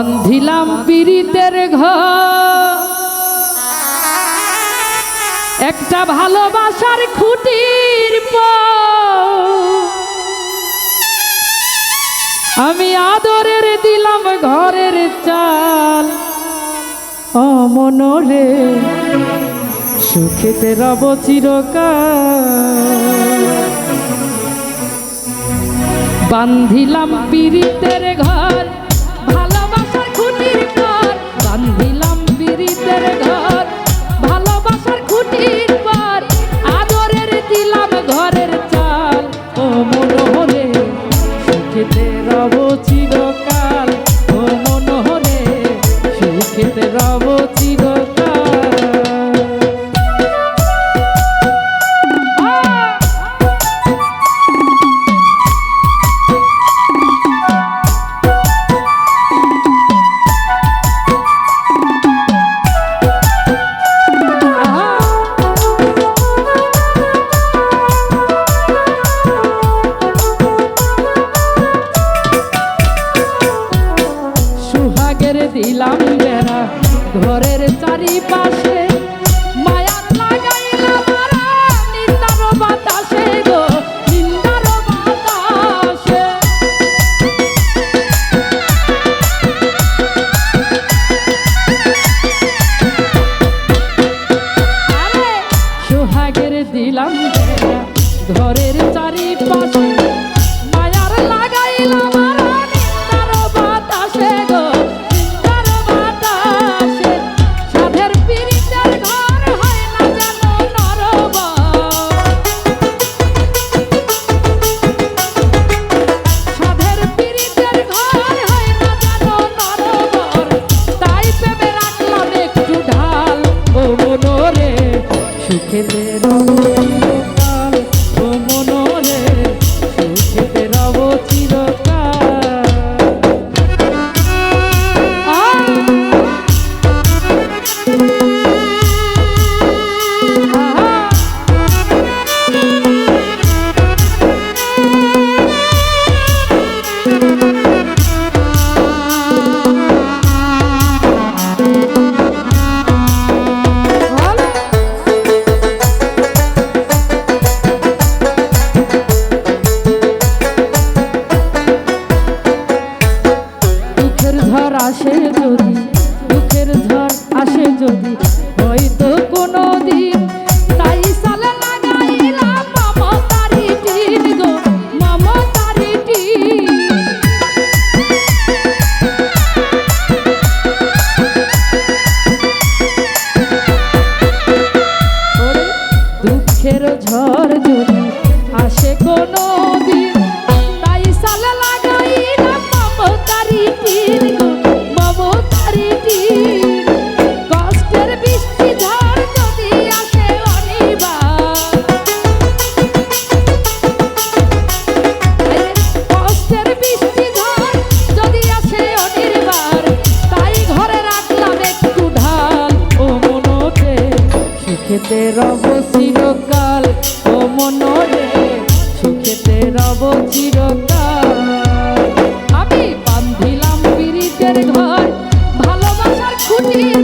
বান্ধিলাম পীড়িতের ঘর, একটা ভালোবাসার খুঁটির পর আমি আদরের দিলাম ঘরের চাল। অমনরে সুখেতে রব চিরকাল। বান্ধিলাম পীড়িতের ঘর, ভালোবাসার খুঁটির পর বান্ধিলাম পীড়িতের ঘর, ভালোবাসার খুঁটির পর আদরের দিলাম ঘরের চাল। ও মনোহরে সুখেতে রব চিরকাল, ও মনোহরে সুখেতে রব চিরকাল। দিলাম বেড়া ঘরের চারিপাশে, মায়ার লাগাইলাম মারা নিন্দার বাতাসে গো, নিন্দার বাতাসে। আরে সোহাগের দিলাম বেড়া ঘরের চারিপাশে, মায়ার লাগাইলাম মারা নিন্দার বাতাসে গো, সুখেতে রব চিরকাল। ও মনোরে সুখেতে রব চিরকাল। ঝড় আসে যদি, দুঃখের ঝড় আসে যদি, হয়তো কোনো দিন তাই সালে লাগাইলাম মমতারি টিন গো, মমতারি টিন। দুঃখের ঝড় যদি আসে কোনো দিন তাই সালে লাগাইলাম মমতারি টিন গো, মমতারি টিন। কষ্টের বৃষ্টি ঝড় যদি আসে অনিবার, কষ্টের বৃষ্টি ঝড় যদি আসে অনিবার, তাই ঘরে রাখলাম একটু ঢাল। ও মনোরে সুখেতে রব চিরকাল, ও মনোরে সুখেতে রব চিরকাল। আমি বান্ধিলাম পীড়িতের ঘর, ভালোবাসার খুঁটির